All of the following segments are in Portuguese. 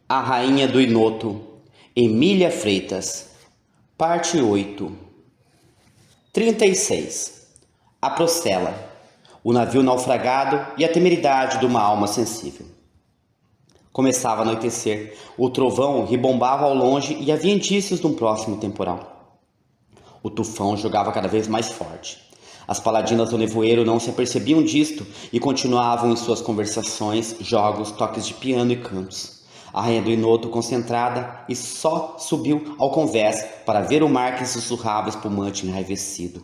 A Rainha do Inoto, Emília Freitas, parte 8. 36. A Procela, o navio naufragado e a temeridade de uma alma sensível. Começava a anoitecer, o trovão ribombava ao longe e havia indícios de um próximo temporal. O tufão jogava cada vez mais forte. As paladinas do nevoeiro não se apercebiam disto e continuavam em suas conversações, jogos, toques de piano e cantos. A Rainha do Inoto, concentrada, e só subiu ao convés para ver o mar que sussurrava espumante enraivecido.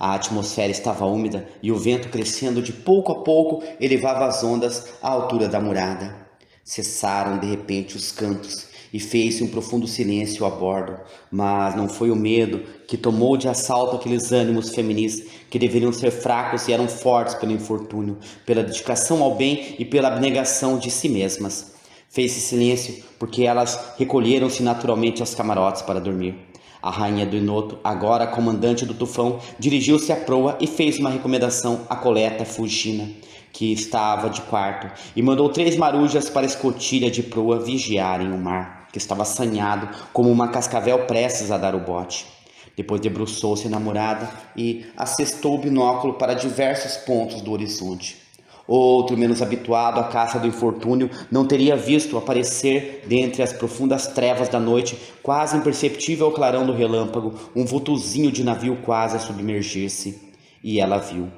A atmosfera estava úmida e o vento, crescendo de pouco a pouco, elevava as ondas à altura da murada. Cessaram de repente os cantos e fez-se um profundo silêncio a bordo, mas não foi o medo que tomou de assalto aqueles ânimos feminis que deveriam ser fracos e eram fortes pelo infortúnio, pela dedicação ao bem e pela abnegação de si mesmas. Fez-se silêncio porque elas recolheram-se naturalmente aos camarotes para dormir. A Rainha do Inoto, agora comandante do tufão, dirigiu-se à proa e fez uma recomendação à coleta Fugina, que estava de quarto, e mandou 3 marujas para a escotilha de proa vigiarem o mar, que estava assanhado como uma cascavel prestes a dar o bote. Depois debruçou-se na murada e assestou o binóculo para diversos pontos do horizonte. Outro, menos habituado à caça do infortúnio, não teria visto aparecer dentre as profundas trevas da noite, quase imperceptível ao clarão do relâmpago, um vultozinho de navio quase a submergir-se. E ela viu.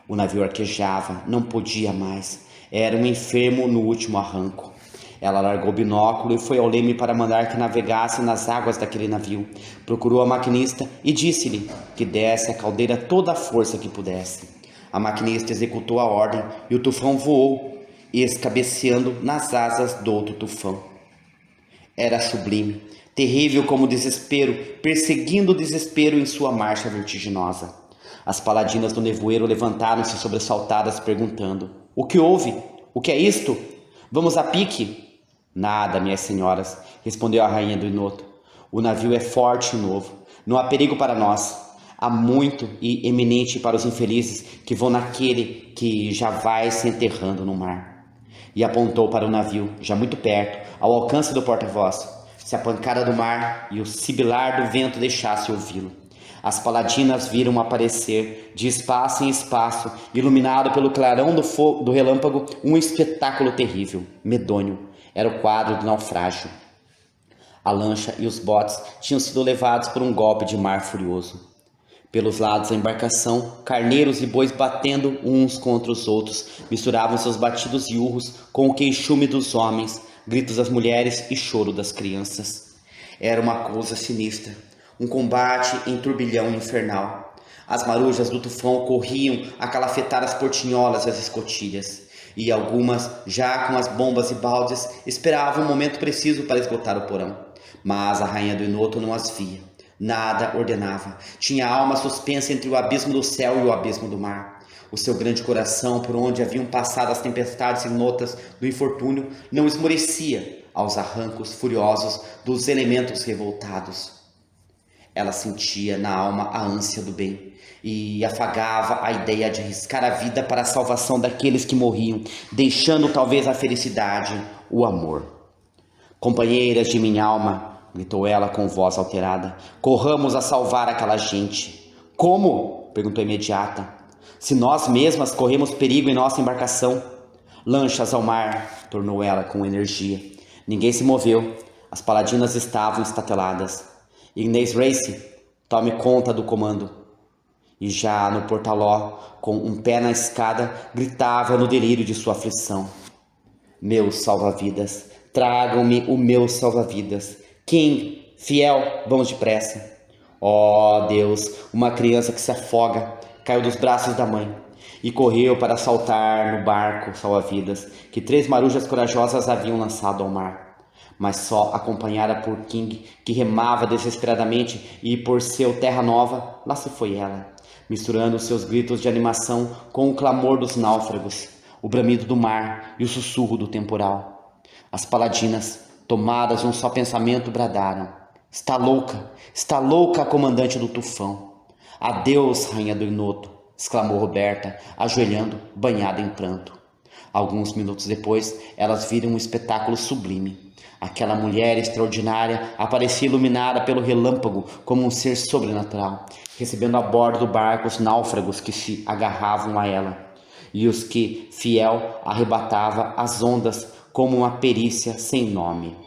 O navio arquejava, não podia mais. Era um enfermo no último arranco. Ela largou o binóculo e foi ao leme para mandar que navegasse nas águas daquele navio. Procurou a maquinista e disse-lhe que desse à caldeira toda a força que pudesse. A maquinista executou a ordem e o tufão voou, escabeceando nas asas do outro tufão. Era sublime, terrível como o desespero, perseguindo o desespero em sua marcha vertiginosa. As paladinas do nevoeiro levantaram-se sobressaltadas, perguntando: "O que houve? O que é isto? Vamos a pique?" "Nada, minhas senhoras", respondeu a Rainha do Inoto. "O navio é forte e novo. Não há perigo para nós. Há muito e eminente para os infelizes que vão naquele que já vai se enterrando no mar." E apontou para o navio, já muito perto, ao alcance do porta-voz, se a pancada do mar e o sibilar do vento deixasse ouvi-lo. As paladinas viram aparecer, de espaço em espaço, iluminado pelo clarão do relâmpago, um espetáculo terrível, medonho. Era o quadro do naufrágio. A lancha e os botes tinham sido levados por um golpe de mar furioso. Pelos lados da embarcação, carneiros e bois batendo uns contra os outros, misturavam seus batidos e urros com o queixume dos homens, gritos das mulheres e choro das crianças. Era uma coisa sinistra, um combate em turbilhão infernal. As marujas do tufão corriam a calafetar as portinholas e as escotilhas, e algumas, já com as bombas e baldes, esperavam o momento preciso para esgotar o porão. Mas a Rainha do Inoto não as via. Nada ordenava. Tinha a alma suspensa entre o abismo do céu e o abismo do mar. O seu grande coração, por onde haviam passado as tempestades inotas do infortúnio, não esmorecia aos arrancos furiosos dos elementos revoltados. Ela sentia na alma a ânsia do bem e afagava a ideia de arriscar a vida para a salvação daqueles que morriam, deixando talvez a felicidade, o amor. "Companheiras de minha alma", gritou ela com voz alterada, "corramos a salvar aquela gente." "Como?" perguntou imediata. "Se nós mesmas corremos perigo em nossa embarcação." "Lanchas ao mar", tornou ela com energia. Ninguém se moveu. As paladinas estavam estateladas. "Ignace Race, tome conta do comando." E já no portaló, com um pé na escada, gritava no delírio de sua aflição: "Meus salva-vidas, tragam-me o meu salva-vidas. King, fiel, vamos depressa." Oh Deus, uma criança que se afoga, caiu dos braços da mãe e correu para saltar no barco salva-vidas que 3 marujas corajosas haviam lançado ao mar. Mas só acompanhada por King, que remava desesperadamente, e por seu Terra Nova, lá se foi ela, misturando seus gritos de animação com o clamor dos náufragos, o bramido do mar e o sussurro do temporal. As paladinas, tomadas de um só pensamento, bradaram: Está louca a comandante do tufão." "Adeus, Rainha do Inoto", exclamou Roberta, ajoelhando, banhada em pranto. Alguns minutos depois, elas viram um espetáculo sublime. Aquela mulher extraordinária aparecia iluminada pelo relâmpago como um ser sobrenatural, recebendo a bordo do barco os náufragos que se agarravam a ela, e os que, fiel, arrebatava as ondas como uma perícia sem nome.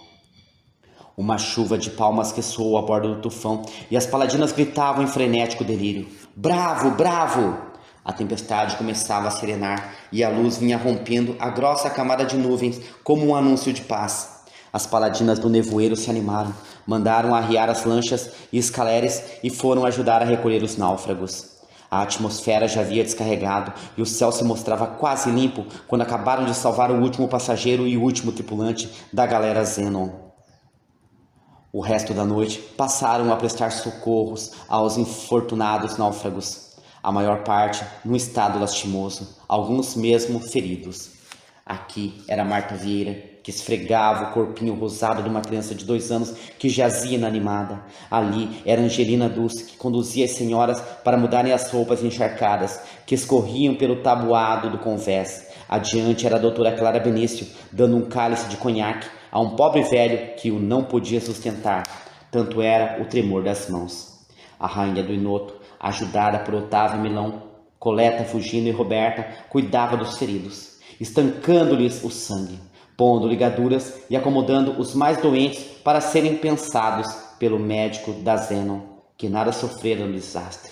Uma chuva de palmas ressoou a bordo do tufão, e as paladinas gritavam em frenético delírio: "Bravo, bravo!" A tempestade começava a serenar, e a luz vinha rompendo a grossa camada de nuvens como um anúncio de paz. As paladinas do nevoeiro se animaram, mandaram arriar as lanchas e escaleres e foram ajudar a recolher os náufragos. A atmosfera já havia descarregado e o céu se mostrava quase limpo quando acabaram de salvar o último passageiro e o último tripulante da galera Zenon. O resto da noite passaram a prestar socorros aos infortunados náufragos, a maior parte num estado lastimoso, alguns mesmo feridos. Aqui era Marta Vieira, que esfregava o corpinho rosado de uma criança de 2 anos que jazia inanimada. Ali era Angelina Dulce, que conduzia as senhoras para mudarem as roupas encharcadas, que escorriam pelo tabuado do convés. Adiante era a doutora Clara Benício, dando um cálice de conhaque a um pobre velho que o não podia sustentar, tanto era o tremor das mãos. A rainha do Inoto, ajudada por Otávio Milão, Coleta, Fugino e Roberta, cuidava dos feridos, estancando-lhes o sangue, pondo ligaduras e acomodando os mais doentes para serem pensados pelo médico da Zenon, que nada sofrera no desastre.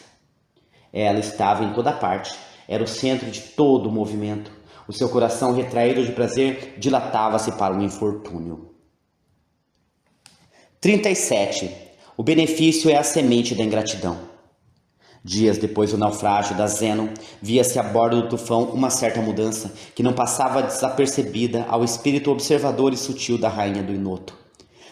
Ela estava em toda parte, era o centro de todo o movimento. O seu coração retraído de prazer dilatava-se para o infortúnio. 37. O benefício é a semente da ingratidão. Dias depois do naufrágio da Zenon, via-se a bordo do tufão uma certa mudança que não passava desapercebida ao espírito observador e sutil da rainha do Inoto.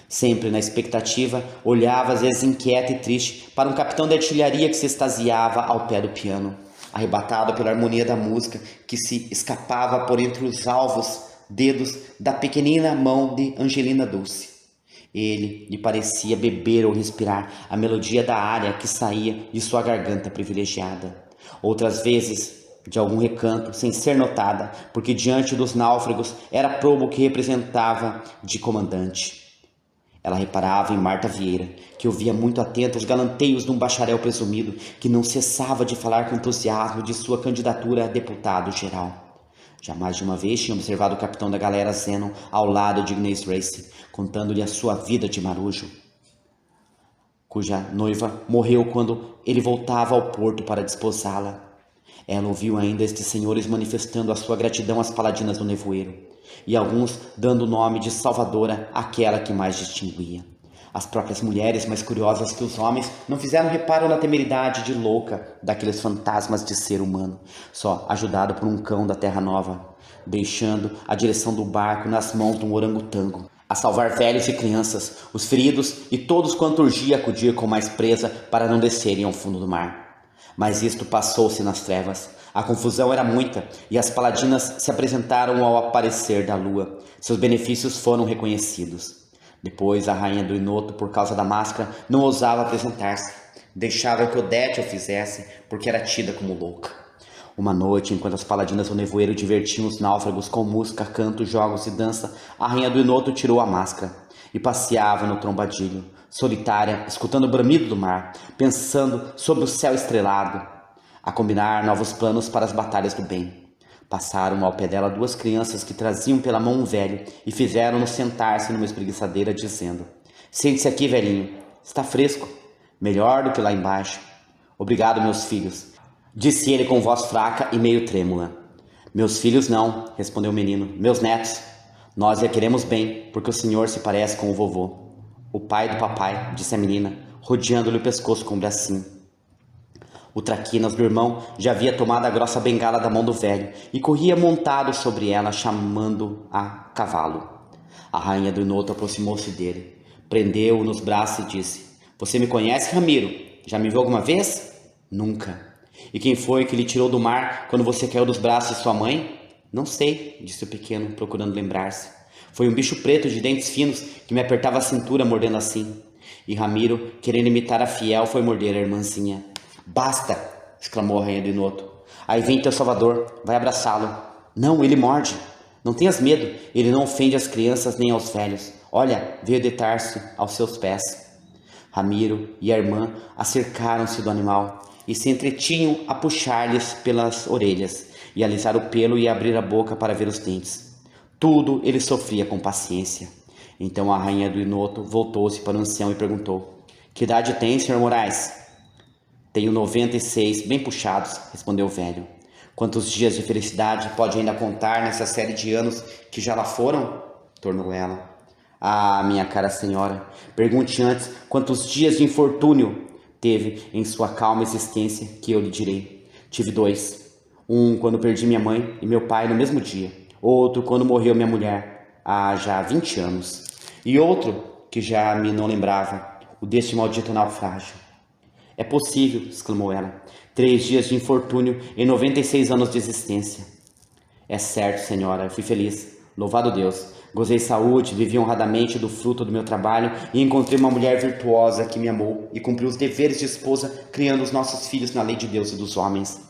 Sempre na expectativa, olhava às vezes inquieta e triste para um capitão de artilharia que se extasiava ao pé do piano, arrebatado pela harmonia da música que se escapava por entre os alvos dedos da pequenina mão de Angelina Dulce. Ele lhe parecia beber ou respirar a melodia da área que saía de sua garganta privilegiada. Outras vezes, de algum recanto, sem ser notada, porque diante dos náufragos era probo que representava de comandante. Ela reparava em Marta Vieira, que ouvia muito atenta os galanteios de um bacharel presumido, que não cessava de falar com entusiasmo de sua candidatura a deputado geral. Já mais de uma vez tinha observado o capitão da galera Zenon ao lado de Ignace Race, contando-lhe a sua vida de marujo, cuja noiva morreu quando ele voltava ao porto para desposá-la. Ela ouviu ainda estes senhores manifestando a sua gratidão às paladinas do nevoeiro, e alguns dando o nome de Salvadora àquela que mais distinguia. As próprias mulheres, mais curiosas que os homens, não fizeram reparo na temeridade de louca daqueles fantasmas de ser humano, só ajudado por um cão da Terra Nova, deixando a direção do barco nas mãos de um orangotango, a salvar velhos e crianças, os feridos e todos quanto urgia acudir com mais presa para não descerem ao fundo do mar. Mas isto passou-se nas trevas. A confusão era muita e as paladinas se apresentaram ao aparecer da lua. Seus benefícios foram reconhecidos. Depois, a rainha do Inoto, por causa da máscara, não ousava apresentar-se. Deixava que Odete o fizesse, porque era tida como louca. Uma noite, enquanto as paladinas do nevoeiro divertiam os náufragos com música, canto, jogos e dança, a rainha do Inoto tirou a máscara e passeava no trombadilho, solitária, escutando o bramido do mar, pensando sobre o céu estrelado, a combinar novos planos para as batalhas do bem. Passaram ao pé dela 2 crianças que traziam pela mão um velho e fizeram-no sentar-se numa espreguiçadeira, dizendo: "Sente-se aqui, velhinho, está fresco, melhor do que lá embaixo." "Obrigado, meus filhos," disse ele com voz fraca e meio trêmula. "Meus filhos não," respondeu o menino, "meus netos. Nós lhe queremos bem, porque o senhor se parece com o vovô." "O pai do papai," disse a menina, rodeando-lhe o pescoço com o bracinho. O traquinas do irmão já havia tomado a grossa bengala da mão do velho e corria montado sobre ela, chamando a cavalo. A rainha do Inoto aproximou-se dele, prendeu-o nos braços e disse: "Você me conhece, Ramiro? Já me viu alguma vez?" "Nunca." "E quem foi que lhe tirou do mar quando você caiu dos braços de sua mãe?" "Não sei," disse o pequeno, procurando lembrar-se. "Foi um bicho preto de dentes finos que me apertava a cintura mordendo assim." E Ramiro, querendo imitar a fiel, foi morder a irmãzinha. "Basta!" exclamou a rainha do Inoto. "Aí vem teu salvador, vai abraçá-lo." "Não, ele morde." Não tenhas medo, ele não ofende as crianças nem aos velhos. Olha, veio deitar-se aos seus pés. Ramiro e a irmã acercaram-se do animal e se entretinham a puxar-lhes pelas orelhas e alisar o pelo e abrir a boca para ver os dentes. Tudo ele sofria com paciência. Então a rainha do Inoto voltou-se para o ancião e perguntou: Que idade tem, Sr. Moraes? Tenho 96, bem puxados, respondeu o velho. Quantos dias de felicidade pode ainda contar nessa série de anos que já lá foram? Tornou ela. Ah, minha cara senhora, pergunte antes quantos dias de infortúnio teve em sua calma existência, que eu lhe direi. Tive 2. Um quando perdi minha mãe e meu pai no mesmo dia. Outro quando morreu minha mulher, há já 20 anos. E outro que já me não lembrava, o deste maldito naufrágio. É possível, exclamou ela. 3 dias de infortúnio em 96 anos de existência. É certo, senhora, eu fui feliz. Louvado Deus. Gozei saúde, vivi honradamente do fruto do meu trabalho e encontrei uma mulher virtuosa que me amou e cumpriu os deveres de esposa, criando os nossos filhos na lei de Deus e dos homens.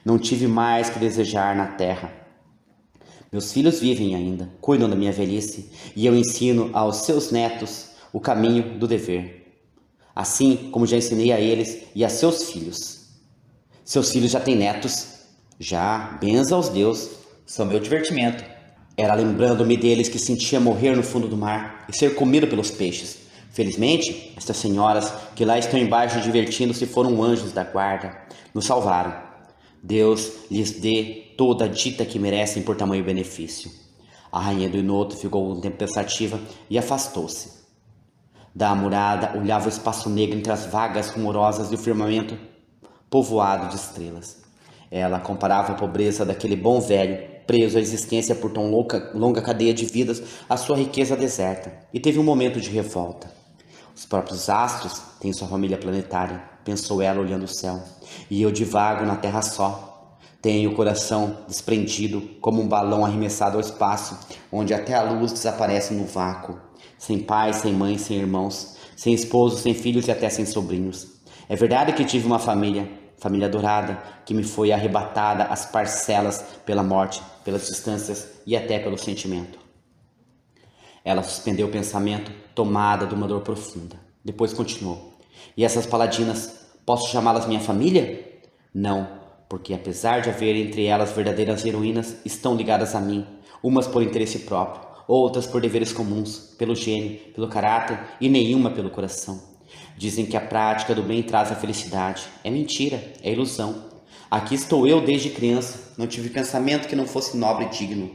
Não tive mais que desejar na terra. Meus filhos vivem ainda, cuidam da minha velhice e eu ensino aos seus netos o caminho do dever. Assim como já ensinei a eles e a seus filhos. Seus filhos já têm netos? Já, benza aos Deus, são meu divertimento. Era lembrando-me deles que sentia morrer no fundo do mar e ser comido pelos peixes. Felizmente, estas senhoras que lá estão embaixo divertindo-se foram anjos da guarda. Nos salvaram. Deus lhes dê toda a dita que merecem por tamanho benefício. A rainha do Inoto ficou um tempo pensativa e afastou-se. Da amurada olhava o espaço negro entre as vagas rumorosas e o firmamento povoado de estrelas. Ela comparava a pobreza daquele bom velho, preso à existência por tão longa cadeia de vidas, à sua riqueza deserta, e teve um momento de revolta. Os próprios astros têm sua família planetária, pensou ela olhando o céu, e eu divago na terra só. Tenho o coração desprendido como um balão arremessado ao espaço, onde até a luz desaparece no vácuo. Sem pai, sem mãe, sem irmãos, sem esposo, sem filhos e até sem sobrinhos. É verdade que tive uma família adorada, que me foi arrebatada às parcelas pela morte, pelas distâncias e até pelo sentimento. Ela suspendeu o pensamento, tomada de uma dor profunda. Depois continuou. E essas paladinas, posso chamá-las minha família? Não, porque apesar de haver entre elas verdadeiras heroínas, estão ligadas a mim, umas por interesse próprio, outras por deveres comuns, pelo gênio, pelo caráter e nenhuma pelo coração. Dizem que a prática do bem traz a felicidade. É mentira, é ilusão. Aqui estou eu desde criança, não tive pensamento que não fosse nobre e digno.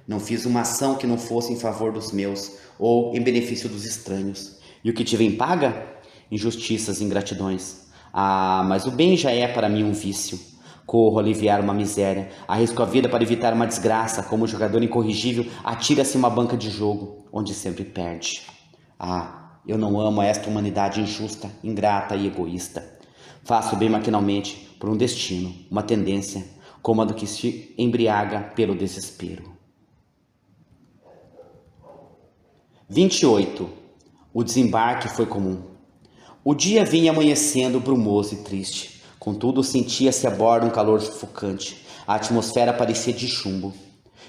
Não fiz uma ação que não fosse em favor dos meus ou em benefício dos estranhos. E o que tive em paga? Injustiças e ingratidões. Ah, mas o bem já é para mim um vício. Corro a aliviar uma miséria, arrisco a vida para evitar uma desgraça, como o jogador incorrigível atira-se em uma banca de jogo, onde sempre perde. Ah, eu não amo esta humanidade injusta, ingrata e egoísta. Faço bem maquinalmente, por um destino, uma tendência, como a do que se embriaga pelo desespero. 28. O desembarque foi comum. O dia vinha amanhecendo brumoso e triste. Contudo, sentia-se a bordo um calor sufocante. A atmosfera parecia de chumbo.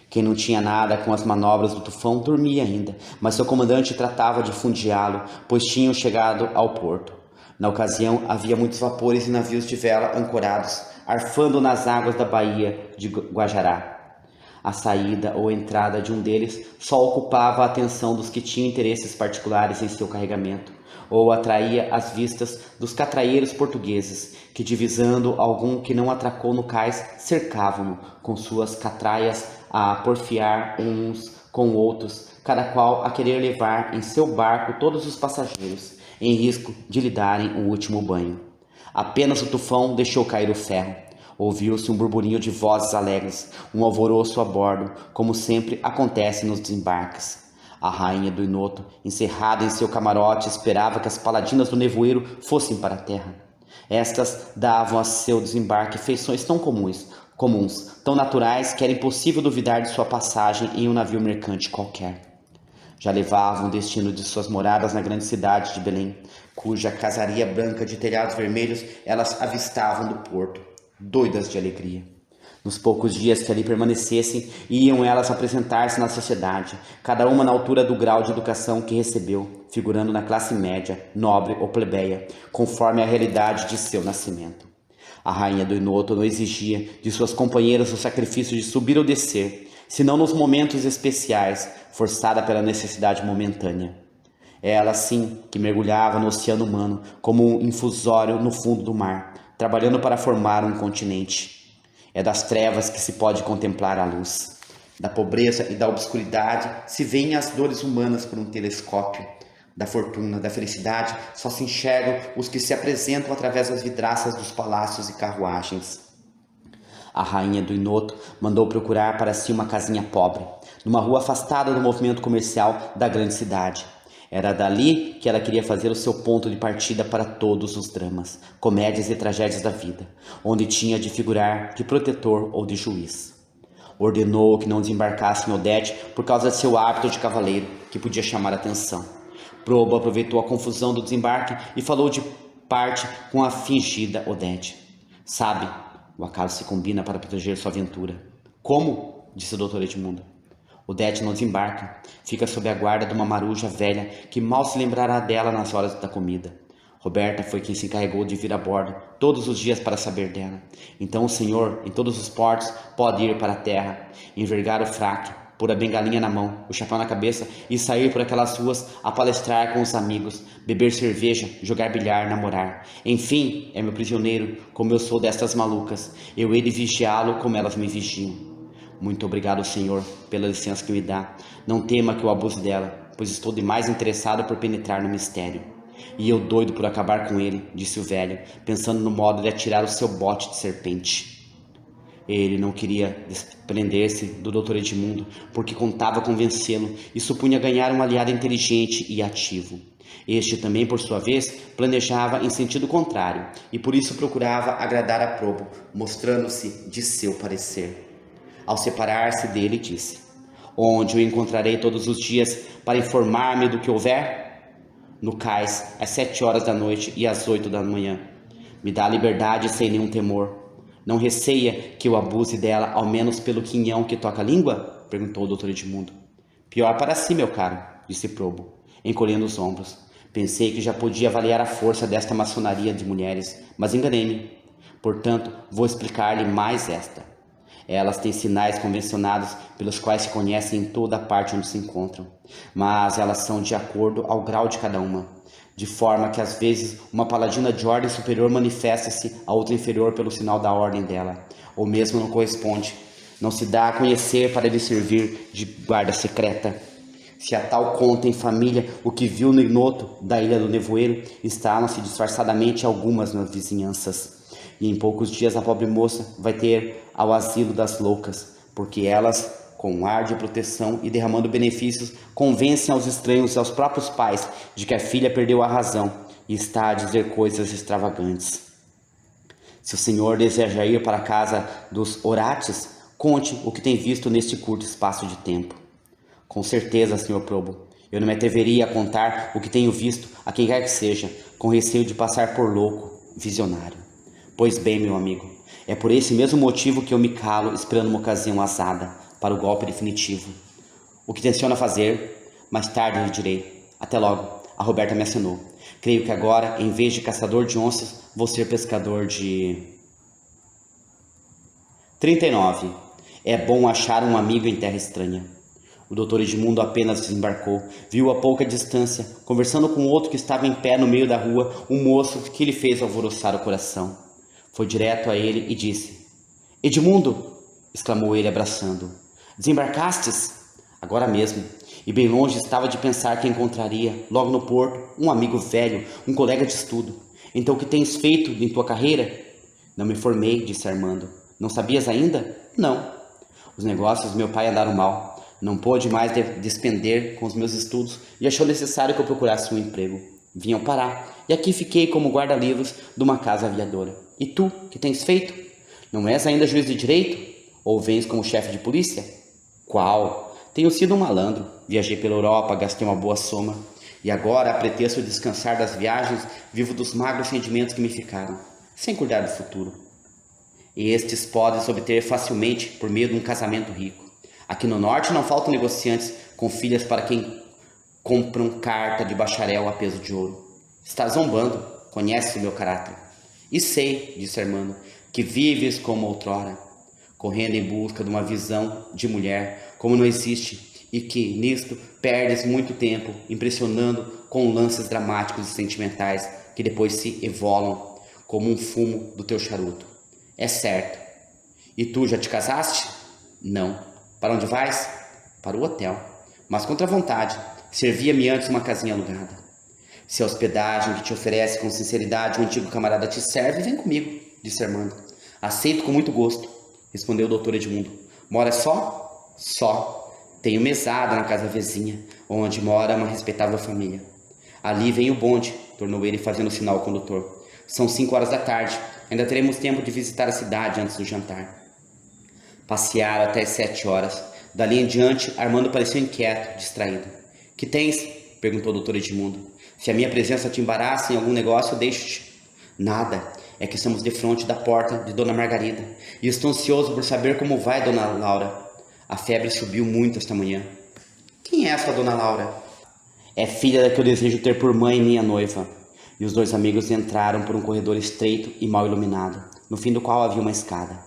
Quem não tinha nada com as manobras do tufão dormia ainda, mas seu comandante tratava de fundeá-lo, pois tinham chegado ao porto. Na ocasião, havia muitos vapores e navios de vela ancorados, arfando nas águas da baía de Guajará. A saída ou entrada de um deles só ocupava a atenção dos que tinham interesses particulares em seu carregamento, ou atraía as vistas dos catraeiros portugueses, que, divisando algum que não atracou no cais, cercavam-no com suas catraias a porfiar uns com outros, cada qual a querer levar em seu barco todos os passageiros, em risco de lhe darem o último banho. Apenas o tufão deixou cair o ferro. Ouviu-se um burburinho de vozes alegres, um alvoroço a bordo, como sempre acontece nos desembarques. A rainha do Inoto, encerrada em seu camarote, esperava que as paladinas do nevoeiro fossem para a terra. Estas davam a seu desembarque feições tão comuns, tão naturais, que era impossível duvidar de sua passagem em um navio mercante qualquer. Já levavam o destino de suas moradas na grande cidade de Belém, cuja casaria branca de telhados vermelhos elas avistavam do porto, doidas de alegria. Nos poucos dias que ali permanecessem, iam elas apresentar-se na sociedade, cada uma na altura do grau de educação que recebeu, figurando na classe média, nobre ou plebeia, conforme a realidade de seu nascimento. A rainha do Inoto não exigia de suas companheiras o sacrifício de subir ou descer, senão nos momentos especiais, forçada pela necessidade momentânea. Ela, sim, que mergulhava no oceano humano como um infusório no fundo do mar, trabalhando para formar um continente. É das trevas que se pode contemplar a luz. Da pobreza e da obscuridade se veem as dores humanas por um telescópio. Da fortuna, da felicidade, só se enxergam os que se apresentam através das vidraças dos palácios e carruagens. A rainha do Inoto mandou procurar para si uma casinha pobre, numa rua afastada do movimento comercial da grande cidade. Era dali que ela queria fazer o seu ponto de partida para todos os dramas, comédias e tragédias da vida, onde tinha de figurar de protetor ou de juiz. Ordenou que não desembarcasse em Odete por causa de seu hábito de cavaleiro, que podia chamar a atenção. Probo aproveitou a confusão do desembarque e falou de parte com a fingida Odete. Sabe, o acaso se combina para proteger sua aventura. Como? Disse o doutor Edmundo. Odete não desembarca, fica sob a guarda de uma maruja velha que mal se lembrará dela nas horas da comida. Roberta foi quem se encarregou de vir a bordo todos os dias para saber dela. Então o senhor, em todos os portos, pode ir para a terra, envergar o fraque, pôr a bengalinha na mão, o chapéu na cabeça e sair por aquelas ruas a palestrar com os amigos, beber cerveja, jogar bilhar, namorar. Enfim, é meu prisioneiro, como eu sou destas malucas. Eu hei de vigiá-lo como elas me vigiam. Muito obrigado, senhor, pela licença que me dá. Não tema que eu abuse dela, pois estou demais interessado por penetrar no mistério. E eu doido por acabar com ele, disse o velho, pensando no modo de atirar o seu bote de serpente. Ele não queria desprender-se do Dr. Edmundo, porque contava convencê-lo e supunha ganhar um aliado inteligente e ativo. Este também, por sua vez, planejava em sentido contrário, e por isso procurava agradar a Probo, mostrando-se de seu parecer. Ao separar-se dele, disse: onde o encontrarei todos os dias para informar-me do que houver? No cais, às 7 horas da noite e às 8 da manhã. Me dá a liberdade sem nenhum temor. Não receia que eu abuse dela, ao menos pelo quinhão que toca a língua? Perguntou o doutor Edmundo. Pior para si, meu caro, disse Probo, encolhendo os ombros. Pensei que já podia avaliar a força desta maçonaria de mulheres, mas enganei-me. Portanto, vou explicar-lhe mais esta. Elas têm sinais convencionados pelos quais se conhecem em toda a parte onde se encontram, mas elas são de acordo ao grau de cada uma, de forma que às vezes uma paladina de ordem superior manifesta-se a outra inferior pelo sinal da ordem dela, ou mesmo não corresponde, não se dá a conhecer para lhe servir de guarda secreta. Se a tal conta em família o que viu no Inoto da Ilha do Nevoeiro, instalam-se disfarçadamente algumas nas vizinhanças. E em poucos dias a pobre moça vai ter ao asilo das loucas, porque elas, com um ar de proteção e derramando benefícios, convencem aos estranhos e aos próprios pais de que a filha perdeu a razão e está a dizer coisas extravagantes. Se o senhor deseja ir para a casa dos Orates, conte o que tem visto neste curto espaço de tempo. Com certeza, senhor Probo, eu não me atreveria a contar o que tenho visto a quem quer que seja, com receio de passar por louco, visionário. Pois bem, meu amigo, é por esse mesmo motivo que eu me calo esperando uma ocasião azada para o golpe definitivo. O que tenciona fazer? Mais tarde lhe direi. Até logo, a Roberta me assinou. Creio que agora, em vez de caçador de onças, vou ser pescador de... 39. É bom achar um amigo em terra estranha. O doutor Edmundo apenas desembarcou, viu a pouca distância, conversando com outro que estava em pé no meio da rua, um moço que lhe fez alvoroçar o coração. Foi direto a ele e disse: Edmundo! Exclamou ele abraçando. Desembarcastes? Agora mesmo. E bem longe estava de pensar que encontraria, logo no porto, um amigo velho, um colega de estudo. Então o que tens feito em tua carreira? Não me formei, disse Armando. Não sabias ainda? Não. Os negócios do meu pai andaram mal. Não pôde mais despender com os meus estudos e achou necessário que eu procurasse um emprego. Vim ao Pará e aqui fiquei como guarda-livros de uma casa aviadora. E tu, que tens feito? Não és ainda juiz de direito? Ou vens como chefe de polícia? Qual? Tenho sido um malandro. Viajei pela Europa, gastei uma boa soma. E agora, a pretexto de descansar das viagens, vivo dos magros rendimentos que me ficaram, sem cuidar do futuro. Estes podem se obter facilmente por meio de um casamento rico. Aqui no norte não faltam negociantes com filhas para quem compram carta de bacharel a peso de ouro. Está zombando, conheces o meu caráter. E sei, disse Armando, que vives como outrora, correndo em busca de uma visão de mulher como não existe, e que, nisto, perdes muito tempo impressionando com lances dramáticos e sentimentais que depois se evolam como um fumo do teu charuto. É certo. E tu já te casaste? Não. Para onde vais? Para o hotel. Mas contra a vontade. Servia-me antes uma casinha alugada. Se a hospedagem que te oferece com sinceridade um antigo camarada te serve, vem comigo, disse Armando. Aceito com muito gosto, respondeu o doutor Edmundo. Mora só? Só. Tenho mesada na casa vizinha, onde mora uma respeitável família. Ali vem o bonde, tornou ele fazendo sinal ao condutor. São 5 horas da tarde. Ainda teremos tempo de visitar a cidade antes do jantar. Passearam até as 7 horas. Dali em diante, Armando pareceu inquieto, distraído. Que tens? Perguntou o doutor Edmundo. Se a minha presença te embaraça em algum negócio, deixo-te. Nada. É que estamos de frente da porta de Dona Margarida. E estou ansioso por saber como vai Dona Laura. A febre subiu muito esta manhã. Quem é essa Dona Laura? É filha da que eu desejo ter por mãe minha noiva. E os dois amigos entraram por um corredor estreito e mal iluminado, no fim do qual havia uma escada.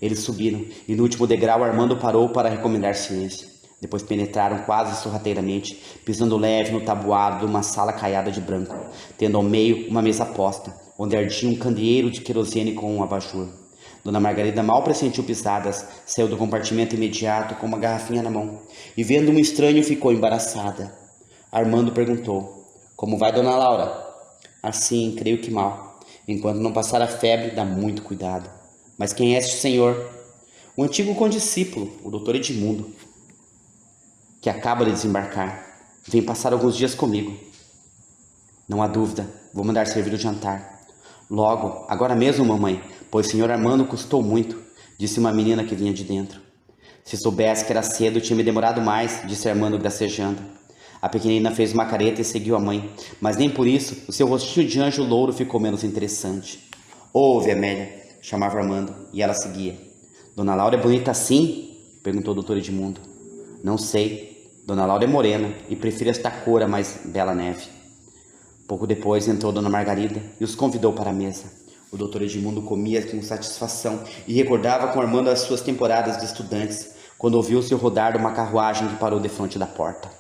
Eles subiram, e no último degrau Armando parou para recomendar silêncio. Depois penetraram quase sorrateiramente, pisando leve no tabuado de uma sala caiada de branco, tendo ao meio uma mesa posta, onde ardia um candeeiro de querosene com um abajur. Dona Margarida mal pressentiu pisadas, saiu do compartimento imediato com uma garrafinha na mão, e vendo um estranho ficou embaraçada. Armando perguntou, como vai Dona Laura? Assim, creio que mal. Enquanto não passar a febre, dá muito cuidado. Mas quem é este senhor? O antigo condiscípulo, o doutor Edmundo, que acaba de desembarcar. Vem passar alguns dias comigo. Não há dúvida, vou mandar servir o jantar. Logo, agora mesmo, mamãe, pois o senhor Armando custou muito, disse uma menina que vinha de dentro. Se soubesse que era cedo, tinha me demorado mais, disse Armando gracejando. A pequenina fez uma careta e seguiu a mãe, mas nem por isso o seu rostinho de anjo louro ficou menos interessante. Ouve, Amélia, chamava Armando, e ela seguia. Dona Laura é bonita assim? Perguntou o doutor Edmundo. Não sei. Dona Laura é morena e prefere esta cor a mais bela neve. Pouco depois entrou Dona Margarida e os convidou para a mesa. O doutor Edmundo comia com satisfação e recordava com Armando as suas temporadas de estudantes, quando ouviu-se o rodar de uma carruagem que parou defronte da porta.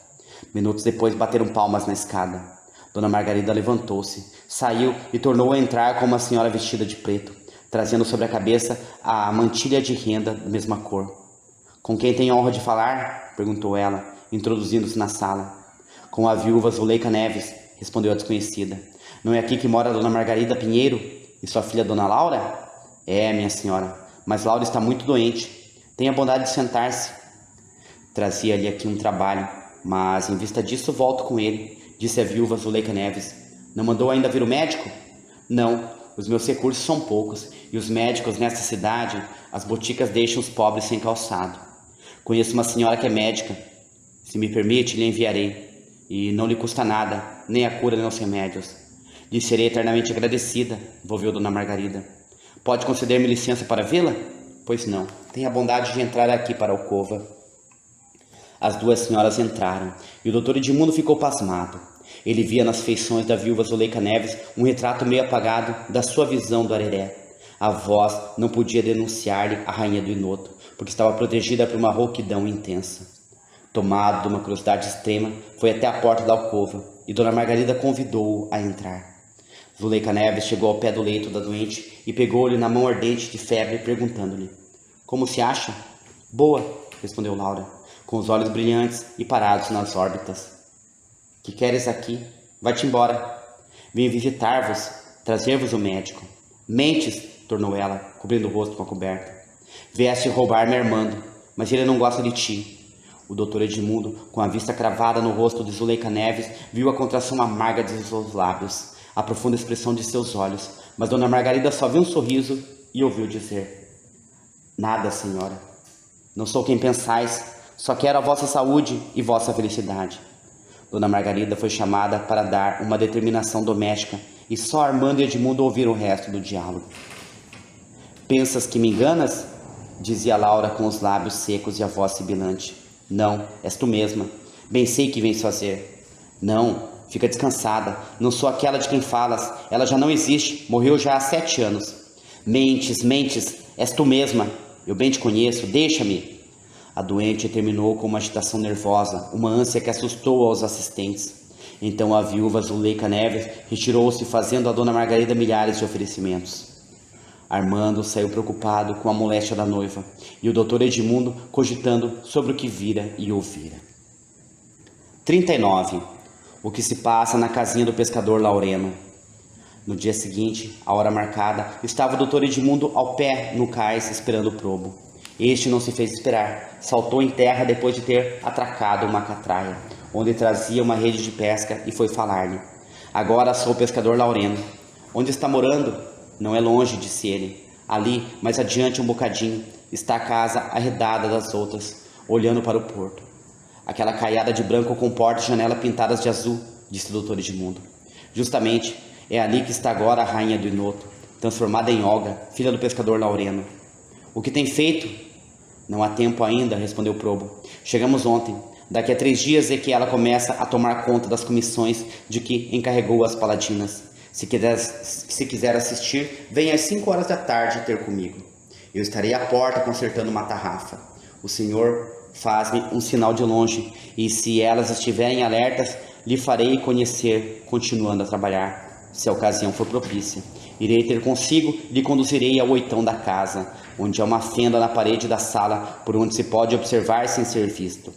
Minutos depois bateram palmas na escada. Dona Margarida levantou-se, saiu e tornou a entrar com uma senhora vestida de preto, trazendo sobre a cabeça a mantilha de renda da mesma cor. Com quem tem a honra de falar? Perguntou ela, introduzindo-se na sala. Com a viúva Zuleika Neves, respondeu a desconhecida. Não é aqui que mora a Dona Margarida Pinheiro e sua filha Dona Laura? É, minha senhora, mas Laura está muito doente. Tenha a bondade de sentar-se. Trazia-lhe aqui um trabalho, mas em vista disso volto com ele, disse a viúva Zuleika Neves. Não mandou ainda vir o médico? Não, os meus recursos são poucos e os médicos nesta cidade, as boticas deixam os pobres sem calçado. Conheço uma senhora que é médica. Se me permite, lhe enviarei. E não lhe custa nada, nem a cura nem os remédios. Lhe serei eternamente agradecida, volveu Dona Margarida. Pode conceder-me licença para vê-la? Pois não, tenha a bondade de entrar aqui para a alcova. As duas senhoras entraram, e o doutor Edmundo ficou pasmado. Ele via nas feições da viúva Zuleika Neves um retrato meio apagado da sua visão do areré. A voz não podia denunciar-lhe a rainha do Inoto, porque estava protegida por uma rouquidão intensa. Tomado de uma curiosidade extrema, foi até a porta da alcova, e Dona Margarida convidou-o a entrar. Zuleika Neves chegou ao pé do leito da doente e pegou-lhe na mão ardente de febre, perguntando-lhe: Como se acha? Boa, respondeu Laura, com os olhos brilhantes e parados nas órbitas. Que queres aqui? Vai-te embora. Vim visitar-vos, trazer-vos o médico. Mentes, tornou ela, cobrindo o rosto com a coberta. Vieste roubar-me Armando, mas ele não gosta de ti. O doutor Edmundo, com a vista cravada no rosto de Zuleika Neves, viu a contração amarga de seus lábios, a profunda expressão de seus olhos, mas Dona Margarida só viu um sorriso e ouviu dizer: Nada, senhora. Não sou quem pensais, só quero a vossa saúde e vossa felicidade. Dona Margarida foi chamada para dar uma determinação doméstica e só Armando e Edmundo ouviram o resto do diálogo. pensas que me enganas? Dizia Laura com os lábios secos e a voz sibilante. Não, és tu mesma. Bem sei que vens fazer. Não, fica descansada. Não sou aquela de quem falas. Ela já não existe. Morreu já há 7 anos. Mentes. És tu mesma. Eu bem te conheço. Deixa-me. A doente terminou com uma agitação nervosa, uma ânsia que assustou aos assistentes. Então a viúva Zuleika Neves retirou-se, fazendo a dona Margarida milhares de oferecimentos. Armando saiu preocupado com a moléstia da noiva e o doutor Edmundo cogitando sobre o que vira e ouvira. 39. O que se passa na casinha do pescador Laureno. No dia seguinte, à hora marcada, estava o doutor Edmundo ao pé no cais esperando o probo. Este não se fez esperar, saltou em terra depois de ter atracado uma catraia, onde trazia uma rede de pesca, e foi falar-lhe. Agora sou o pescador Laureno. Onde está morando? Não é longe, disse ele. Ali, mais adiante um bocadinho, está a casa arredada das outras, olhando para o porto. Aquela caiada de branco com porta e janela pintadas de azul, disse o doutor Edmundo. Justamente, é ali que está agora a rainha do Inoto, transformada em Olga, filha do pescador Laureno. O que tem feito? Não há tempo ainda, respondeu o probo. Chegamos ontem. Daqui a 3 dias é que ela começa a tomar conta das comissões de que encarregou as paladinas. Se quiser assistir, venha às 5 horas da tarde ter comigo. Eu estarei à porta consertando uma tarrafa. O senhor faz-me um sinal de longe, e se elas estiverem alertas, lhe farei conhecer, continuando a trabalhar. Se a ocasião for propícia, irei ter consigo, lhe conduzirei ao oitão da casa, onde há uma fenda na parede da sala, por onde se pode observar sem ser visto.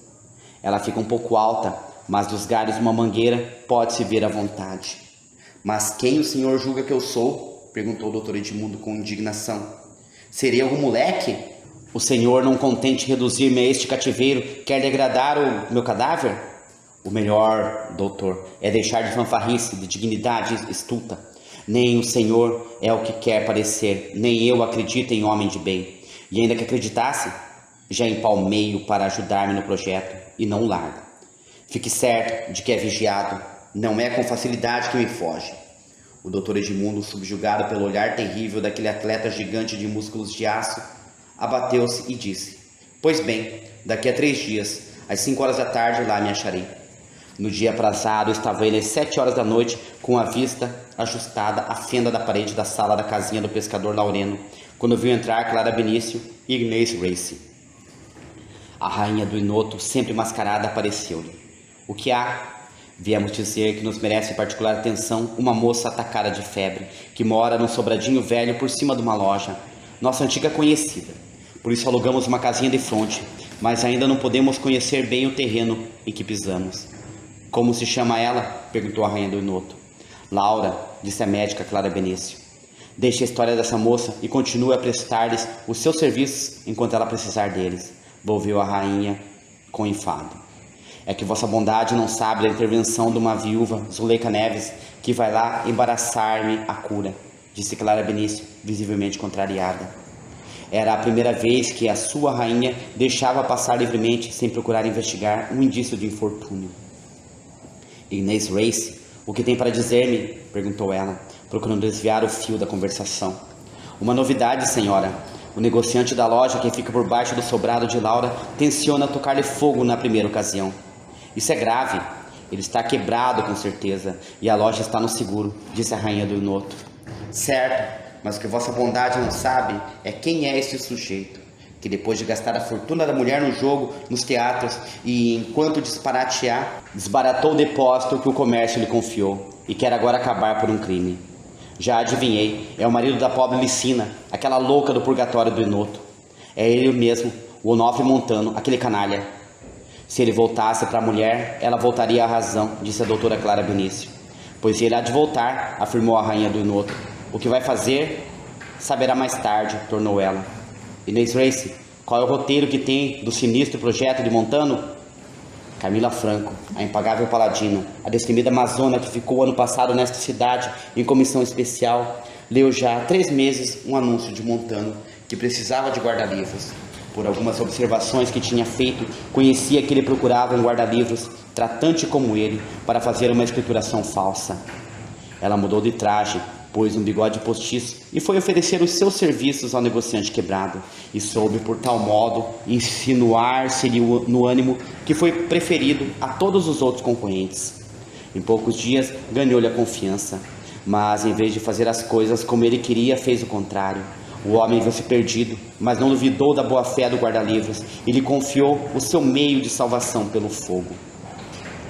Ela fica um pouco alta, mas dos galhos de uma mangueira pode-se ver à vontade. Mas quem o senhor julga que eu sou? Perguntou o doutor Edmundo com indignação. Serei algum moleque? O senhor, não contente reduzir-me a este cativeiro, quer degradar o meu cadáver? O melhor, doutor, é deixar de fanfarrice, de dignidade estulta. Nem o senhor é o que quer parecer, nem eu acredito em homem de bem. E ainda que acreditasse, já empalmei-o para ajudar-me no projeto, e não o largo. Fique certo de que é vigiado, não é com facilidade que me foge. O doutor Edmundo, subjugado pelo olhar terrível daquele atleta gigante de músculos de aço, abateu-se e disse: Pois bem, daqui a 3 dias, às 5 horas da tarde, lá me acharei. No dia aprazado, estava ele às 7 horas da noite, com a vista ajustada à fenda da parede da sala da casinha do pescador Laureno, quando viu entrar Clara Benício e Inês Race. A rainha do Inoto, sempre mascarada, apareceu-lhe. O que há? Viemos dizer que nos merece particular atenção uma moça atacada de febre, que mora num sobradinho velho por cima de uma loja, nossa antiga conhecida. Por isso alugamos uma casinha de fronte, mas ainda não podemos conhecer bem o terreno em que pisamos. Como se chama ela? Perguntou a rainha do Inoto. Laura, disse a médica Clara Benício. Deixe a história dessa moça e continue a prestar-lhes os seus serviços enquanto ela precisar deles, volveu a rainha com enfado. É que vossa bondade não sabe da intervenção de uma viúva, Zuleika Neves, que vai lá embaraçar-me a cura, disse Clara Benício, visivelmente contrariada. Era a primeira vez que a sua rainha deixava passar livremente, sem procurar investigar, um indício de infortúnio. Inês Race, o que tem para dizer-me? Perguntou ela, procurando desviar o fio da conversação. Uma novidade, senhora. O negociante da loja, que fica por baixo do sobrado de Laura, tenciona tocar-lhe fogo na primeira ocasião. Isso é grave. Ele está quebrado, com certeza, e a loja está no seguro, disse a rainha do Inoto. Certo, mas o que vossa bondade não sabe é quem é esse sujeito, que depois de gastar a fortuna da mulher no jogo, nos teatros, e enquanto disparatear, desbaratou o depósito que o comércio lhe confiou, e quer agora acabar por um crime. Já adivinhei, é o marido da pobre Licina, aquela louca do purgatório do Inoto. É ele mesmo, o Onofre Montano, aquele canalha. Se ele voltasse para a mulher, ela voltaria à razão, disse a doutora Clara Benício. Pois ele há de voltar, afirmou a rainha do Inoto. O que vai fazer, saberá mais tarde, tornou ela. Inês Race, qual é o roteiro que tem do sinistro projeto de Montano? Camila Franco, a impagável paladina, a destemida amazona que ficou ano passado nesta cidade em comissão especial, leu já há 3 meses um anúncio de Montano que precisava de guarda-livros. Por algumas observações que tinha feito, conhecia que ele procurava um guarda-livros tratante como ele para fazer uma escrituração falsa. Ela mudou de traje, pôs um bigode postiço e foi oferecer os seus serviços ao negociante quebrado, e soube por tal modo insinuar-se-lhe no ânimo que foi preferido a todos os outros concorrentes. Em poucos dias ganhou-lhe a confiança, mas em vez de fazer as coisas como ele queria, fez o contrário. O homem viu-se perdido, mas não duvidou da boa-fé do guarda-livros e lhe confiou o seu meio de salvação pelo fogo.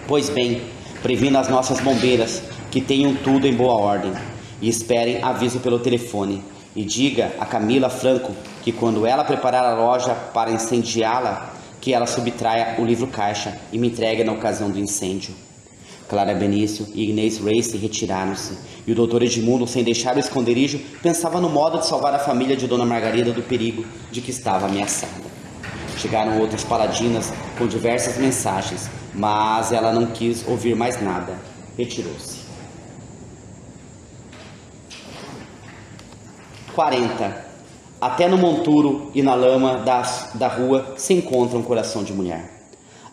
Pois bem, previna as nossas bombeiras que tenham tudo em boa ordem e esperem aviso pelo telefone, e diga a Camila Franco que quando ela preparar a loja para incendiá-la, que ela subtraia o livro-caixa e me entregue na ocasião do incêndio. Clara Benício e Inês Race retiraram-se, e o doutor Edmundo, sem deixar o esconderijo, pensava no modo de salvar a família de Dona Margarida do perigo de que estava ameaçada. Chegaram outras paladinas com diversas mensagens, mas ela não quis ouvir mais nada. Retirou-se. 40. Até no monturo e na lama da rua se encontra um coração de mulher.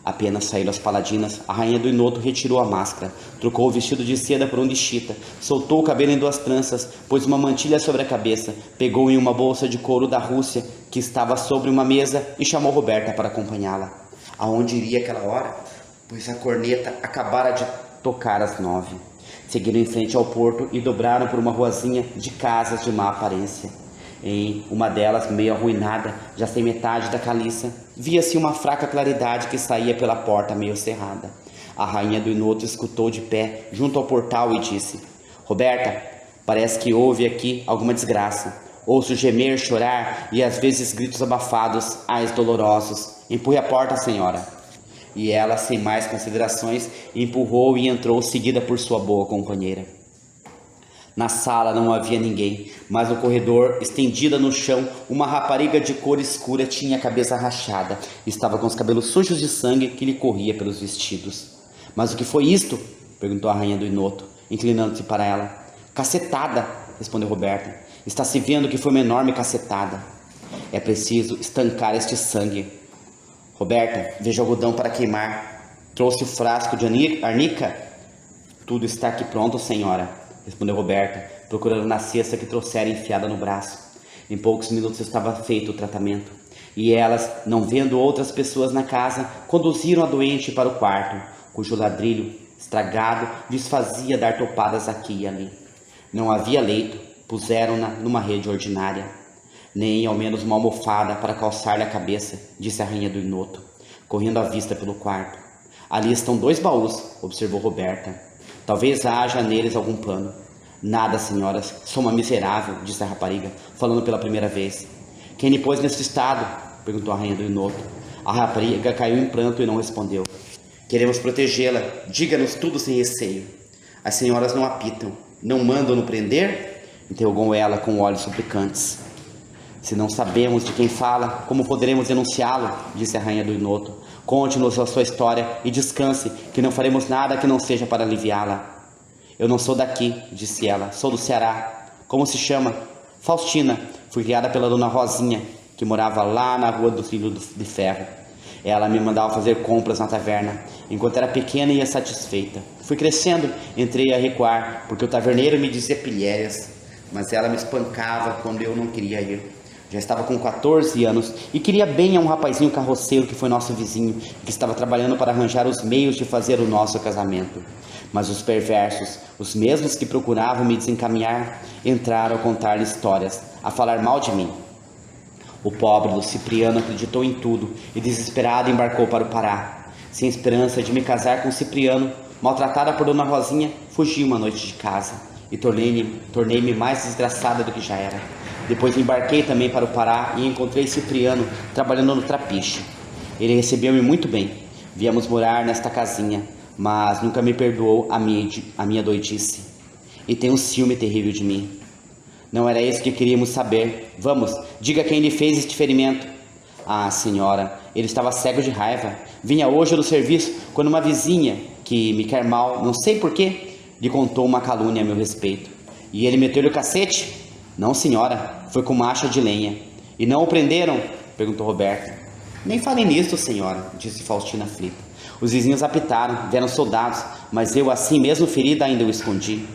Apenas saíram as paladinas, a rainha do Inoto retirou a máscara, trocou o vestido de seda por um de chita, soltou o cabelo em 2 tranças, pôs uma mantilha sobre a cabeça, pegou em uma bolsa de couro da Rússia que estava sobre uma mesa e chamou Roberta para acompanhá-la. Aonde iria aquela hora? Pois a corneta acabara de tocar às 9. Seguiram em frente ao porto e dobraram por uma ruazinha de casas de má aparência. Em uma delas, meio arruinada, já sem metade da caliça, via-se uma fraca claridade que saía pela porta meio cerrada. A rainha do Inoto escutou de pé junto ao portal e disse: Roberta, parece que houve aqui alguma desgraça. Ouço gemer, chorar e às vezes gritos abafados, ais dolorosos. Empurre a porta, senhora. E ela, sem mais considerações, empurrou e entrou, seguida por sua boa companheira. Na sala não havia ninguém, mas no corredor, estendida no chão, uma rapariga de cor escura tinha a cabeça rachada. Estava com os cabelos sujos de sangue que lhe corria pelos vestidos. Mas o que foi isto? Perguntou a rainha do Inoto, inclinando-se para ela. Cacetada, respondeu Roberta. Está se vendo que foi uma enorme cacetada. É preciso estancar este sangue. Roberta, veja o algodão para queimar. Trouxe o frasco de arnica? Tudo está aqui pronto, senhora, respondeu Roberta, procurando na cesta que trouxera enfiada no braço. Em poucos minutos estava feito o tratamento, e elas, não vendo outras pessoas na casa, conduziram a doente para o quarto, cujo ladrilho, estragado, lhes fazia dar topadas aqui e ali. Não havia leito, puseram-na numa rede ordinária. Nem ao menos uma almofada para calçar-lhe a cabeça, disse a rainha do Inoto, correndo a vista pelo quarto. Ali estão 2 baús, observou Roberta. Talvez haja neles algum pano. Nada, senhoras, sou uma miserável, disse a rapariga, falando pela primeira vez. Quem lhe pôs nesse estado? Perguntou a rainha do Inoto. A rapariga caiu em pranto e não respondeu. Queremos protegê-la, diga-nos tudo sem receio. As senhoras não apitam, não mandam no prender? Interrogou ela com olhos suplicantes. Se não sabemos de quem fala, como poderemos denunciá-lo? Disse a rainha do Inoto. Conte-nos a sua história e descanse, que não faremos nada que não seja para aliviá-la. Eu não sou daqui, disse ela, sou do Ceará. Como se chama? Faustina. Fui criada pela dona Rosinha, que morava lá na rua do Filho de Ferro. Ela me mandava fazer compras na taverna, enquanto era pequena e insatisfeita. Fui crescendo, entrei a recuar, porque o taverneiro me dizia pilhérias, mas ela me espancava quando eu não queria ir. Já estava com 14 anos e queria bem a um rapazinho carroceiro que foi nosso vizinho, que estava trabalhando para arranjar os meios de fazer o nosso casamento. Mas os perversos, os mesmos que procuravam me desencaminhar, entraram a contar-lhe histórias, a falar mal de mim. O pobre do Cipriano acreditou em tudo e, desesperado, embarcou para o Pará. Sem esperança de me casar com Cipriano, maltratada por dona Rosinha, fugi uma noite de casa e tornei-me mais desgraçada do que já era. Depois embarquei também para o Pará e encontrei Cipriano trabalhando no trapiche. Ele recebeu-me muito bem. Viemos morar nesta casinha, mas nunca me perdoou a minha doidice. E tem um ciúme terrível de mim. Não era isso que queríamos saber. Vamos, diga quem lhe fez este ferimento. Ah, senhora, ele estava cego de raiva. Vinha hoje do serviço quando uma vizinha, que me quer mal, não sei porquê, lhe contou uma calúnia a meu respeito. E ele meteu-lhe o cacete? Não, senhora, foi com uma acha de lenha. E não o prenderam? Perguntou Roberta. Nem falem nisso, senhora, disse Faustina aflita. Os vizinhos apitaram, vieram soldados, mas eu, assim mesmo ferida, ainda o escondi.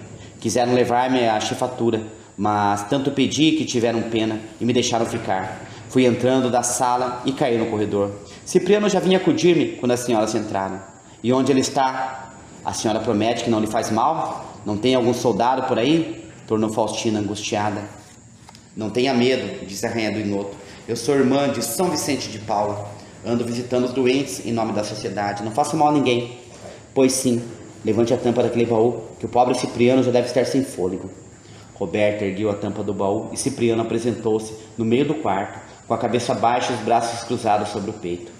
Quiseram levar-me à chefatura, mas tanto pedi que tiveram pena e me deixaram ficar. Fui entrando da sala e caí no corredor. Cipriano já vinha acudir-me quando as senhoras entraram. E onde ele está? A senhora promete que não lhe faz mal? Não tem algum soldado por aí? Tornou Faustina angustiada. Não tenha medo, disse a rainha do Inoto. Eu sou irmã de São Vicente de Paula. Ando visitando os doentes em nome da sociedade. Não faço mal a ninguém. Pois sim, levante a tampa daquele baú, que o pobre Cipriano já deve estar sem fôlego. Roberta ergueu a tampa do baú e Cipriano apresentou-se no meio do quarto, com a cabeça baixa e os braços cruzados sobre o peito.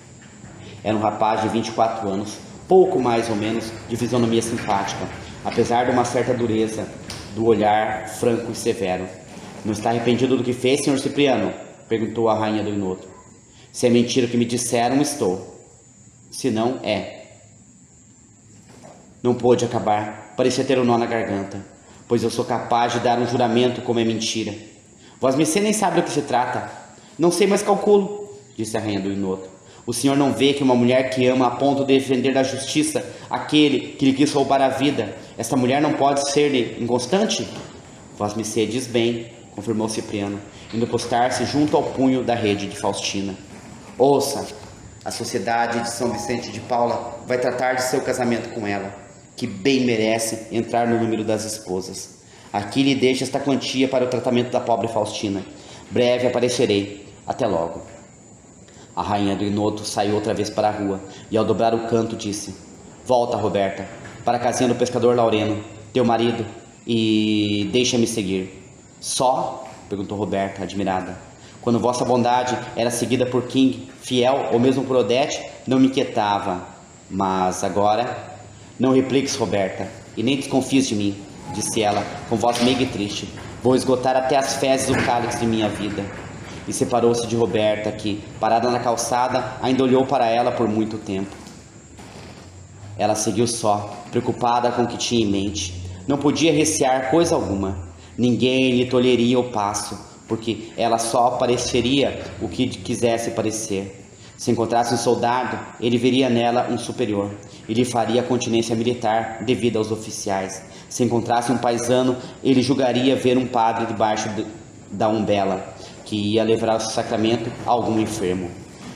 Era um rapaz de 24 anos, pouco mais ou menos de fisionomia simpática, apesar de uma certa dureza do olhar franco e severo. Não está arrependido do que fez, senhor Cipriano? Perguntou a rainha do Inoto. Se é mentira o que me disseram, estou. Se não, é. Não pôde acabar, parecia ter um nó na garganta, pois eu sou capaz de dar um juramento como é mentira. Vosmecê nem sabe do que se trata. Não sei, mas calculo, disse a rainha do Inoto. O senhor não vê que uma mulher que ama a ponto de defender da justiça aquele que lhe quis roubar a vida, essa mulher não pode ser-lhe inconstante? Vosmecê diz bem, confirmou Cipriano, indo postar-se junto ao punho da rede de Faustina. Ouça, a sociedade de São Vicente de Paula vai tratar de seu casamento com ela, que bem merece entrar no número das esposas. Aqui lhe deixo esta quantia para o tratamento da pobre Faustina. Breve aparecerei. Até logo. A rainha do Inoto saiu outra vez para a rua e, ao dobrar o canto, disse: Volta, Roberta, para a casinha do pescador Laureno, teu marido, e deixa-me seguir. Só? Perguntou Roberta, admirada. Quando vossa bondade era seguida por King, fiel, ou mesmo por Odete, não me inquietava. Mas agora... Não repliques, Roberta, e nem desconfies de mim, disse ela, com voz meiga e triste. Vou esgotar até as fezes o cálice de minha vida. E separou-se de Roberta, que, parada na calçada, ainda olhou para ela por muito tempo. Ela seguiu só, preocupada com o que tinha em mente. Não podia recear coisa alguma. Ninguém lhe tolheria o passo, porque ela só apareceria o que quisesse parecer. Se encontrasse um soldado, ele veria nela um superior e lhe faria a continência militar devida aos oficiais. Se encontrasse um paisano, ele julgaria ver um padre debaixo da umbela, que ia levar o sacramento a algum enfermo.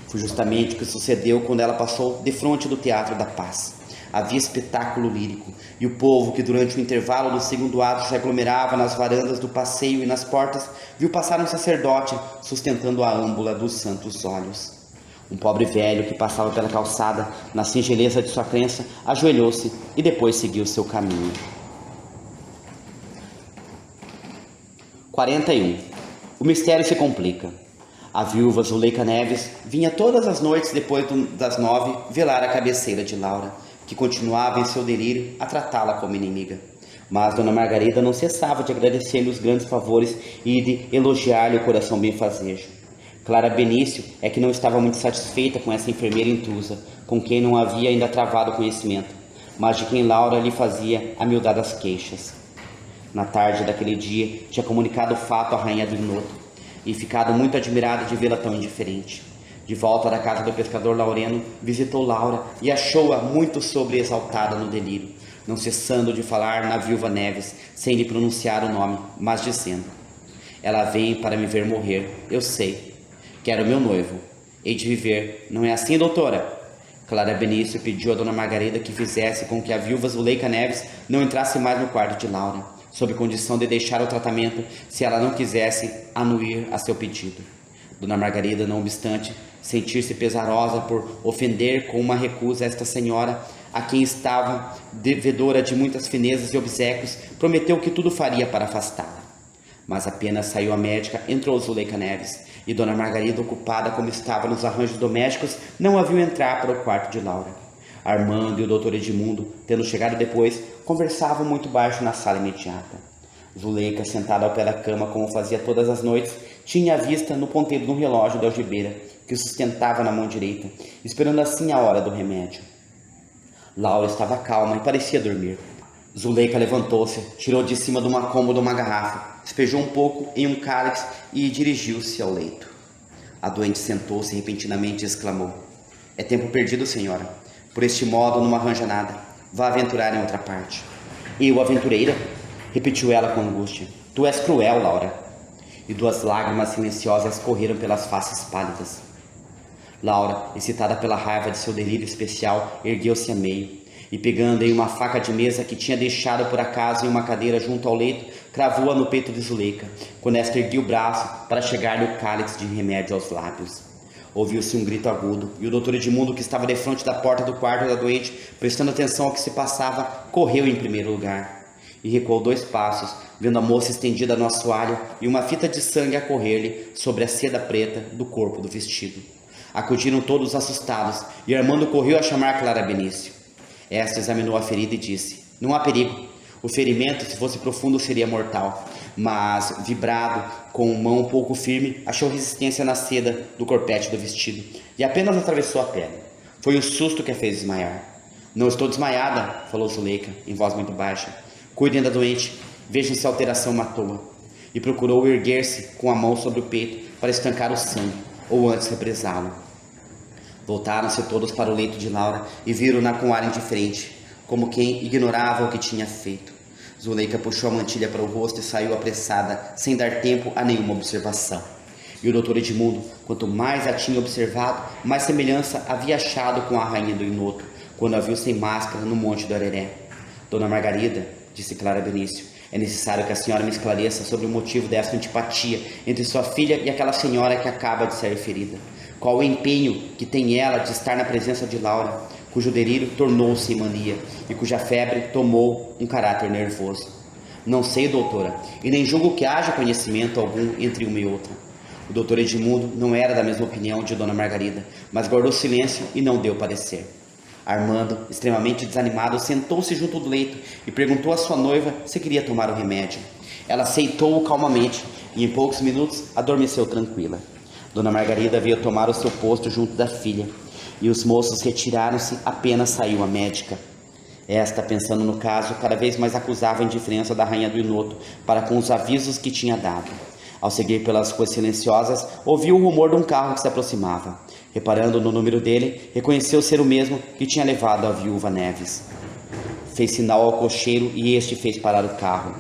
Foi justamente o que sucedeu quando ela passou defronte do Teatro da Paz. Havia espetáculo lírico, e o povo, que durante o intervalo do segundo ato se aglomerava nas varandas do passeio e nas portas, viu passar um sacerdote sustentando a âmbula dos santos olhos. Um pobre velho que passava pela calçada, na singeleza de sua crença, ajoelhou-se e depois seguiu seu caminho. 41. O mistério se complica. A viúva Zuleika Neves vinha todas as noites depois das 9 velar a cabeceira de Laura, que continuava em seu delírio a tratá-la como inimiga. Mas Dona Margarida não cessava de agradecer-lhe os grandes favores e de elogiar-lhe o coração benfazejo. Clara Benício é que não estava muito satisfeita com essa enfermeira intrusa, com quem não havia ainda travado conhecimento, mas de quem Laura lhe fazia amildadas queixas. Na tarde daquele dia, tinha comunicado o fato à rainha do Inoto, e ficado muito admirada de vê-la tão indiferente. De volta da casa do pescador Laureno, visitou Laura e achou-a muito sobreexaltada no delírio, não cessando de falar na viúva Neves, sem lhe pronunciar o nome, mas dizendo: Ela vem para me ver morrer, eu sei. Quero meu noivo. Hei de viver. Não é assim, doutora? Clara Benício pediu a Dona Margarida que fizesse com que a viúva Zuleika Neves não entrasse mais no quarto de Laura, sob condição de deixar o tratamento se ela não quisesse anuir a seu pedido. Dona Margarida, não obstante sentir-se pesarosa por ofender com uma recusa esta senhora, a quem estava devedora de muitas finezas e obséquios, prometeu que tudo faria para afastá-la. Mas apenas saiu a médica, entrou Zuleika Neves, e Dona Margarida, ocupada como estava nos arranjos domésticos, não a viu entrar para o quarto de Laura. Armando e o doutor Edmundo, tendo chegado depois, conversavam muito baixo na sala imediata. Zuleika, sentada ao pé da cama, como fazia todas as noites, tinha a vista no ponteiro de um relógio de algibeira, que sustentava na mão direita, esperando assim a hora do remédio. Laura estava calma e parecia dormir. Zuleika levantou-se, tirou de cima de uma cômoda uma garrafa, despejou um pouco em um cálice e dirigiu-se ao leito. A doente sentou-se repentinamente e exclamou: É tempo perdido, senhora. Por este modo não arranja nada. Vá aventurar em outra parte. Eu, aventureira? repetiu ela com angústia. Tu és cruel, Laura. E 2 lágrimas silenciosas correram pelas faces pálidas. Laura, excitada pela raiva de seu delírio especial, ergueu-se a meio e, pegando em uma faca de mesa que tinha deixado por acaso em uma cadeira junto ao leito, cravou-a no peito de Zuleika, quando esta erguia o braço para chegar-lhe o cálice de remédio aos lábios. Ouviu-se um grito agudo, e o doutor Edmundo, que estava defronte da porta do quarto da doente, prestando atenção ao que se passava, correu em primeiro lugar. E recuou 2 passos, vendo a moça estendida no assoalho e uma fita de sangue a correr-lhe sobre a seda preta do corpo do vestido. Acudiram todos assustados, e Armando correu a chamar Clara Benício. Esta examinou a ferida e disse: não há perigo. O ferimento, se fosse profundo, seria mortal, mas, vibrado, com mão um pouco firme, achou resistência na seda do corpete do vestido e apenas atravessou a pele. Foi o susto que a fez desmaiar. Não estou desmaiada, falou Zuleika, em voz muito baixa. Cuidem da doente, vejam se a alteração matou-a. E procurou erguer-se com a mão sobre o peito para estancar o sangue, ou antes represá-lo. Voltaram-se todos para o leito de Laura e viram-na com ar indiferente, como quem ignorava o que tinha feito. Zuleika puxou a mantilha para o rosto e saiu apressada, sem dar tempo a nenhuma observação. E o doutor Edmundo, quanto mais a tinha observado, mais semelhança havia achado com a rainha do Inoto, quando a viu sem máscara no Monte do Areré. Dona Margarida, disse Clara Benício, é necessário que a senhora me esclareça sobre o motivo dessa antipatia entre sua filha e aquela senhora que acaba de ser ferida. Qual o empenho que tem ela de estar na presença de Laura, cujo delírio tornou-se em mania e cuja febre tomou um caráter nervoso? Não sei, doutora, e nem julgo que haja conhecimento algum entre uma e outra. O doutor Edmundo não era da mesma opinião de Dona Margarida, mas guardou silêncio e não deu parecer. Armando, extremamente desanimado, sentou-se junto do leito e perguntou à sua noiva se queria tomar o remédio. Ela aceitou-o calmamente e em poucos minutos adormeceu tranquila. Dona Margarida veio tomar o seu posto junto da filha, e os moços retiraram-se apenas saiu a médica. Esta, pensando no caso, cada vez mais acusava a indiferença da rainha do Inoto para com os avisos que tinha dado. Ao seguir pelas ruas silenciosas, ouviu o rumor de um carro que se aproximava. Reparando no número dele, reconheceu ser o mesmo que tinha levado a viúva Neves. Fez sinal ao cocheiro e este fez parar o carro.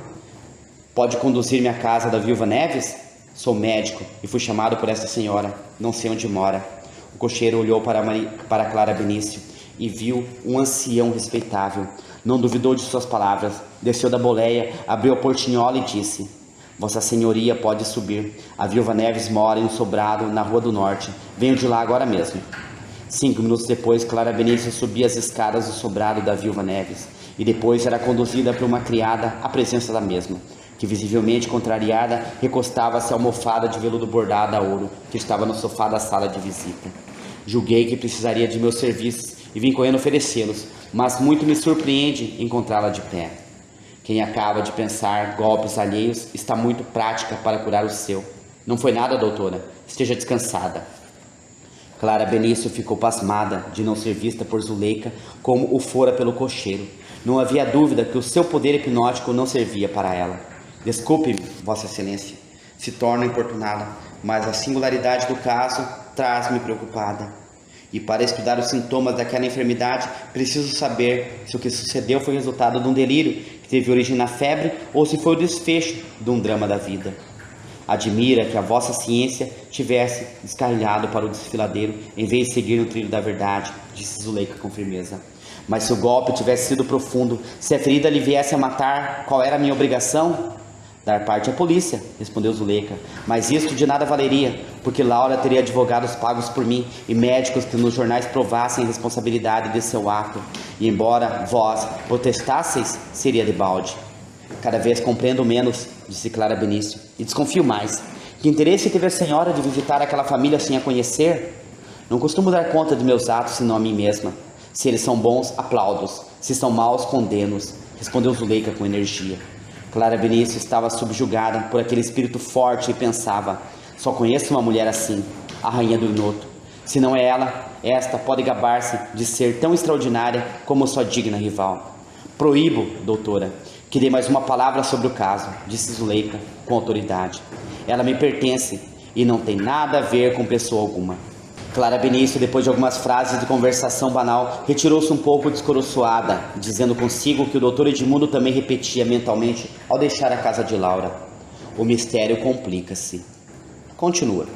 Pode conduzir-me à casa da viúva Neves? Sou médico e fui chamado por esta senhora. Não sei onde mora. O cocheiro olhou para Clara Benício e viu um ancião respeitável. Não duvidou de suas palavras. Desceu da boleia, abriu a portinhola e disse: Vossa Senhoria pode subir. A viúva Neves mora em um sobrado na Rua do Norte. Venho de lá agora mesmo. 5 minutos depois, Clara Benício subia as escadas do sobrado da viúva Neves e depois era conduzida por uma criada à presença da mesma, que visivelmente contrariada recostava-se à almofada de veludo bordado a ouro que estava no sofá da sala de visita. Julguei que precisaria de meus serviços e vim correndo oferecê-los, mas muito me surpreende encontrá-la de pé. Quem acaba de pensar golpes alheios está muito prática para curar o seu. Não foi nada, doutora. Esteja descansada. Clara Benício ficou pasmada de não ser vista por Zuleika como o fora pelo cocheiro. Não havia dúvida que o seu poder hipnótico não servia para ela. Desculpe-me, Vossa Excelência, se torno importunada, mas a singularidade do caso traz-me preocupada. E para estudar os sintomas daquela enfermidade, preciso saber se o que sucedeu foi resultado de um delírio que teve origem na febre ou se foi o desfecho de um drama da vida. Admira que a vossa ciência tivesse descarrilhado para o desfiladeiro em vez de seguir no trilho da verdade, disse Zuleika com firmeza. Mas se o golpe tivesse sido profundo, se a ferida lhe viesse a matar, qual era a minha obrigação? Dar parte à polícia, respondeu Zuleika, mas isto de nada valeria, porque Laura teria advogados pagos por mim e médicos que nos jornais provassem a responsabilidade de seu ato, e embora vós protestasseis, seria de balde. Cada vez compreendo menos, disse Clara Benício, e desconfio mais. Que interesse teve a senhora de visitar aquela família sem a conhecer? Não costumo dar conta de meus atos senão a mim mesma. Se eles são bons, aplaudo-os. Se são maus, condeno-os, respondeu Zuleika com energia. Clara Benício estava subjugada por aquele espírito forte e pensava: só conheço uma mulher assim, a rainha do Inoto. Se não é ela, esta pode gabar-se de ser tão extraordinária como sua digna rival. Proíbo, doutora, que dê mais uma palavra sobre o caso, disse Zuleika com autoridade. Ela me pertence e não tem nada a ver com pessoa alguma. Clara Benício, depois de algumas frases de conversação banal, retirou-se um pouco descoroçoada, dizendo consigo que o doutor Edmundo também repetia mentalmente ao deixar a casa de Laura. O mistério complica-se. Continua.